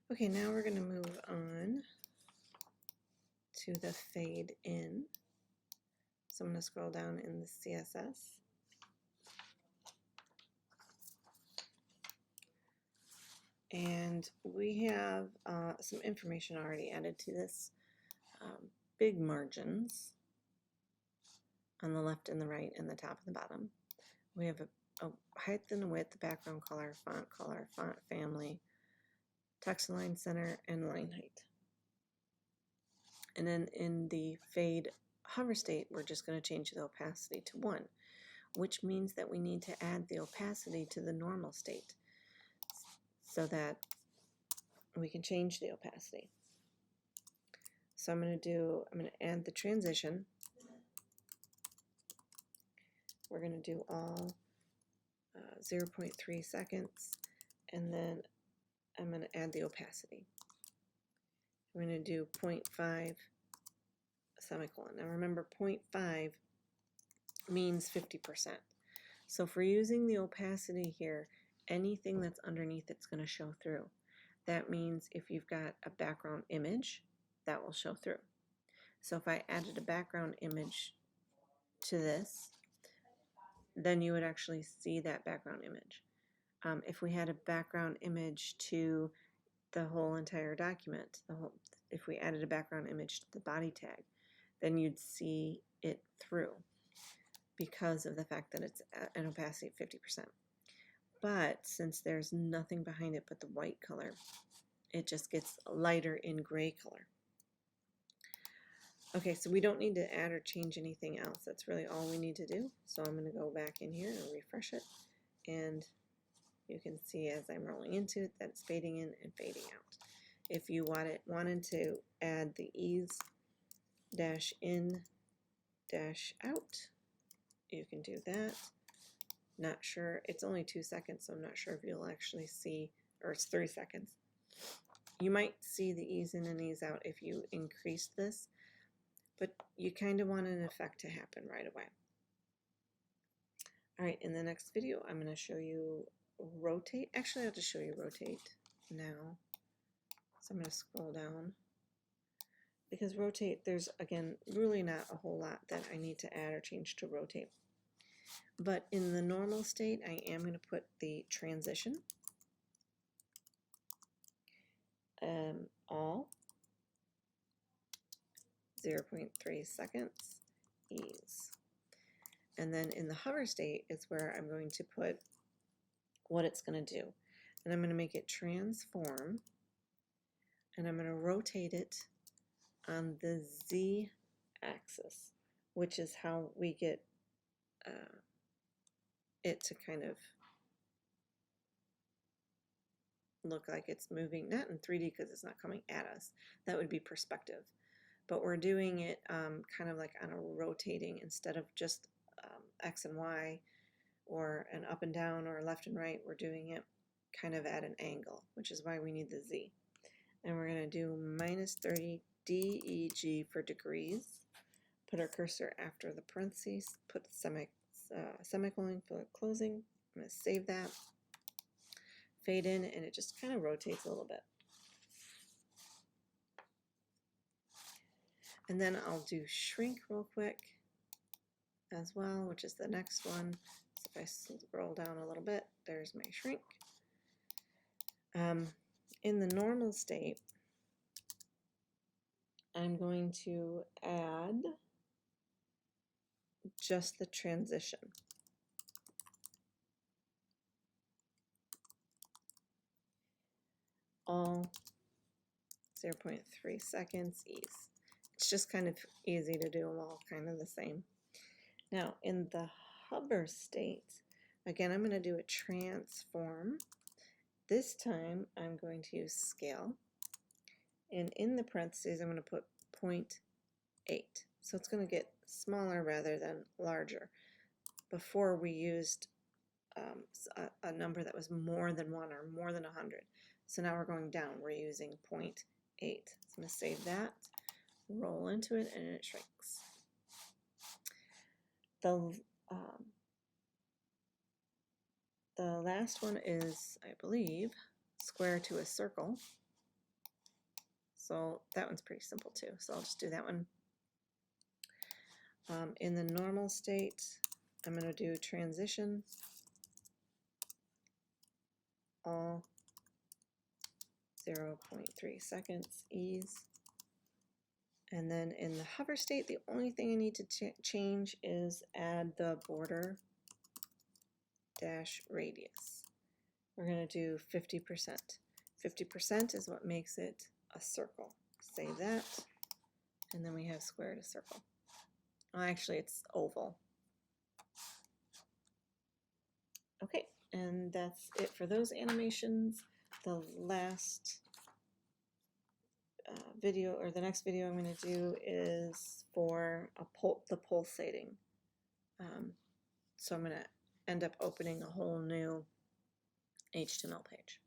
Okay, now we're going to move on to the fade in. So I'm going to scroll down in the CSS. And we have some information already added to this. Big margins on the left and the right and the top and the bottom. We have a height and a width, background color, font family, text align center, and line height. And then in the fade hover state, we're just going to change the opacity to 1, which means that we need to add the opacity to the normal state so that we can change the opacity. So I'm going to add the transition. We're going to do all 0.3 seconds, and then I'm going to add the opacity. I'm going to do 0.5 semicolon. Now remember, 0.5 means 50%. So if we're using the opacity here, anything that's underneath it's going to show through. That means if you've got a background image, that will show through. So if I added a background image to this, then you would actually see that background image. If we had a background image to the whole entire document, if we added a background image to the body tag, then you'd see it through because of the fact that it's an opacity of 50%. But since there's nothing behind it but the white color, it just gets lighter in gray color. Okay, so we don't need to add or change anything else. That's really all we need to do. So I'm going to go back in here and refresh it, and you can see as I'm rolling into it that it's fading in and fading out. If you wanted to add the ease dash in dash out, you can do that. Not sure, it's only 2 seconds, so I'm not sure if you'll actually see, or it's 3 seconds. You might see the ease in and ease out if you increase this, but you kind of want an effect to happen right away. All right, in the next video, I'm going to show you rotate. Actually, I'll just show you rotate now. So I'm going to scroll down. Because rotate, there's, again, really not a whole lot that I need to add or change to rotate. But in the normal state, I am going to put the transition, all, 0.3 seconds, ease. And then in the hover state is where I'm going to put what it's going to do. And I'm going to make it transform, and I'm going to rotate it on the Z axis, which is how we get it to kind of look like it's moving, not in 3D because it's not coming at us. That would be perspective. But we're doing it kind of like on a rotating instead of just X and Y or an up and down or left and right. We're doing it kind of at an angle, which is why we need the Z. And we're going to do -30 DEG for degrees. Put our cursor after the parentheses, put the semicolon for closing. I'm going to save that, fade in, and it just kind of rotates a little bit. And then I'll do shrink real quick as well, which is the next one. So if I scroll down a little bit, there's my shrink. In the normal state, I'm going to add just the transition. All 0.3 seconds ease. It's just kind of easy to do them all kind of the same. Now in the hover state, again, I'm going to do a transform. This time I'm going to use scale, and in the parentheses I'm going to put 0.8. So it's going to get smaller rather than larger. Before we used a number that was more than 1 or more than 100. So now we're going down. We're using 0.8. So I'm going to save that, roll into it, and it shrinks. The last one is, I believe, square to a circle. So that one's pretty simple too. So I'll just do that one. In the normal state, I'm going to do transition all 0.3 seconds ease. And then in the hover state, the only thing I need to change is add the border dash radius. We're going to do 50%. 50% is what makes it a circle. Save that. And then we have square to circle. Oh, actually, it's oval. Okay, and that's it for those animations. The last video, or the next video I'm going to do, is for the pulsating. So I'm going to end up opening a whole new HTML page.